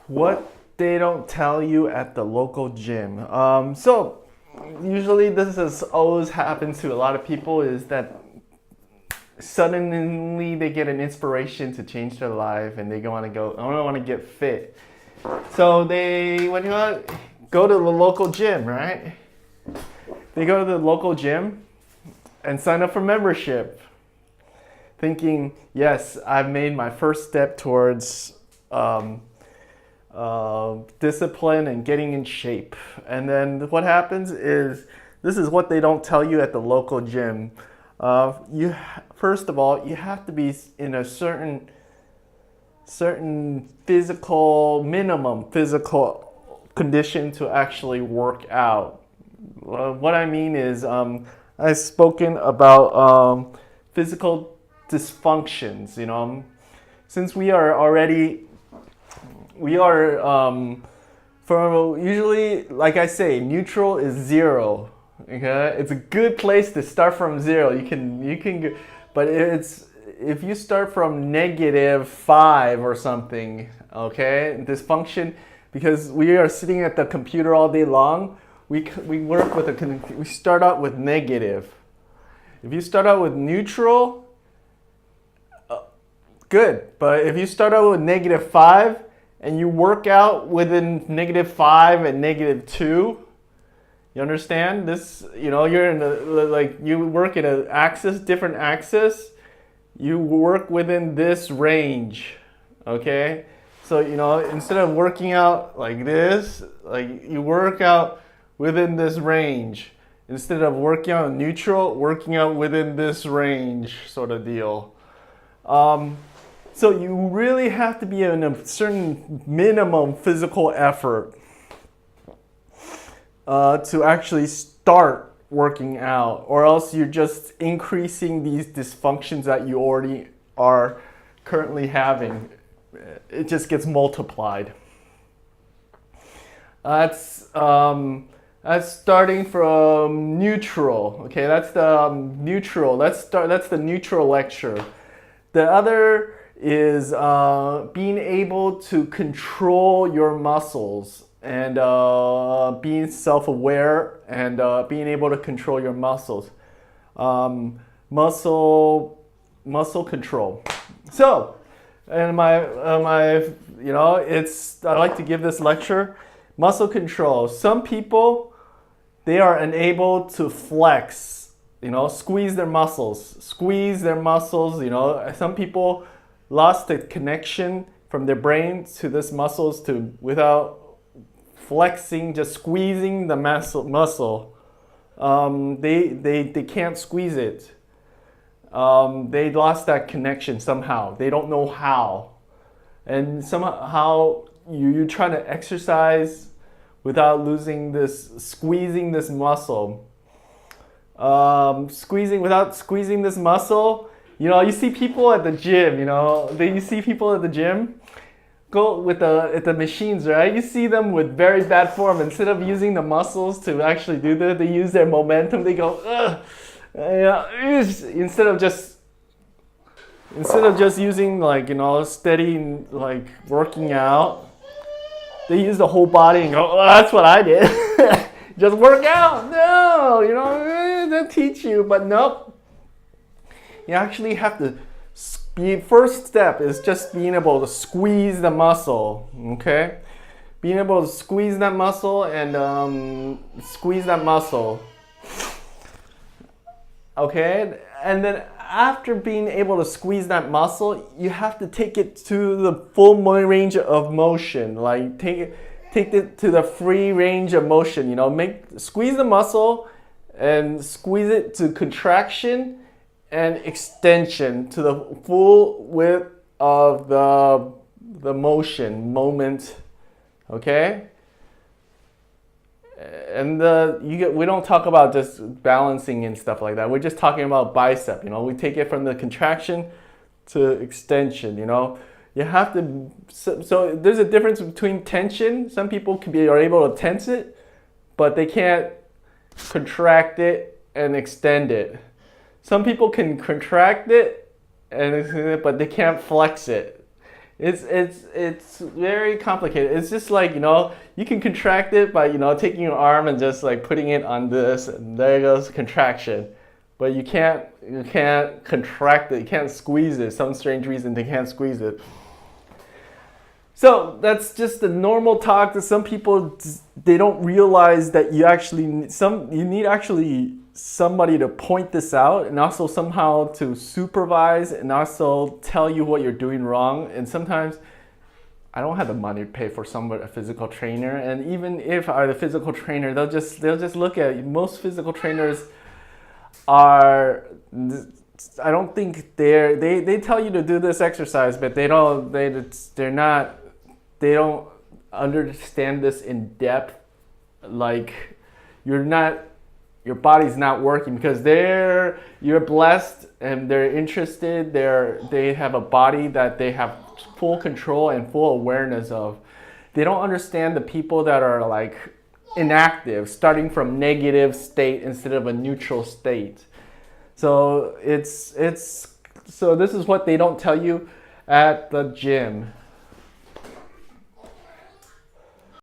What they don't tell you at the local gym. So usually this is always happens to a lot of people is that suddenly they get an inspiration to change their life and they want to go. I don't want to get fit. So they when you go to the local gym, right? They go to the local gym and sign up for membership, thinking, yes, I've made my first step towards discipline and getting in shape. And then what happens is this is what they don't tell you at the local gym. You first of all, you have to be in a certain minimum physical condition to actually work out. What I mean is, I've spoken about physical dysfunctions. Since we are for usually, like I say, neutral is zero. Okay, it's a good place to start from zero. But if you start from -5 or something, okay, dysfunction, because we are sitting at the computer all day long, we start out with negative. If you start out with neutral, good. But if you start out with -5 and you work out within -5 and -2, you understand this? You're in you work in an axis, different axis. You work within this range, okay? So instead of working out like this, you work out within this range. Instead of working out neutral, working out within this range, sort of deal. So you really have to be in a certain minimum physical effort to actually start working out, or else you're just increasing these dysfunctions that you already are currently having. It just gets multiplied. That's starting from neutral. Okay, that's the neutral. That's the neutral lecture. The other is being able to control your muscles and being self-aware and being able to control your muscles. Muscle control. So, and I like to give this lecture. Muscle control. Some people, they are unable to flex. Squeeze their muscles. Some people lost the connection from their brain to this muscles without flexing, just squeezing the muscle. They can't squeeze it. They lost that connection somehow. They don't know how. And somehow you try to exercise without squeezing this muscle. Without squeezing this muscle, you see people at the gym, you see people at the gym go at the machines, right? You see them with very bad form. Instead of using the muscles to actually do that, they use their momentum. They go, ugh. Instead of just using steady working out, they use the whole body and go, oh, that's what I did. Just work out. No, they'll teach you, but nope. You actually have to. First step is just being able to squeeze the muscle. Okay, being able to squeeze that muscle and squeeze that muscle. Okay, and then after being able to squeeze that muscle, you have to take it to the full range of motion. Take it to the free range of motion. Squeeze the muscle and squeeze it to contraction and extension to the full width of the moment. Okay. And we don't talk about just balancing and stuff like that. We're just talking about bicep. We take it from the contraction to extension. You have to. So there's a difference between tension. Some people are able to tense it, but they can't contract it and extend it. Some people can contract it but they can't flex it. It's very complicated. It's just like, you can contract it by, taking your arm and just like putting it on this, and there goes contraction. But you can't contract it. You can't squeeze it. Some strange reason they can't squeeze it. So that's just the normal talk. That some people, they don't realize that you need actually somebody to point this out, and also somehow to supervise, and also tell you what you're doing wrong. And sometimes I don't have the money to pay for a physical trainer, and even if I the physical trainer, they'll just look at most physical trainers are. I don't think they tell you to do this exercise, but they don't understand this in depth. Like, your body's not working because you're blessed and they're interested. They have a body that they have full control and full awareness of. They don't understand the people that are like inactive, starting from negative state instead of a neutral state. So so this is what they don't tell you at the gym.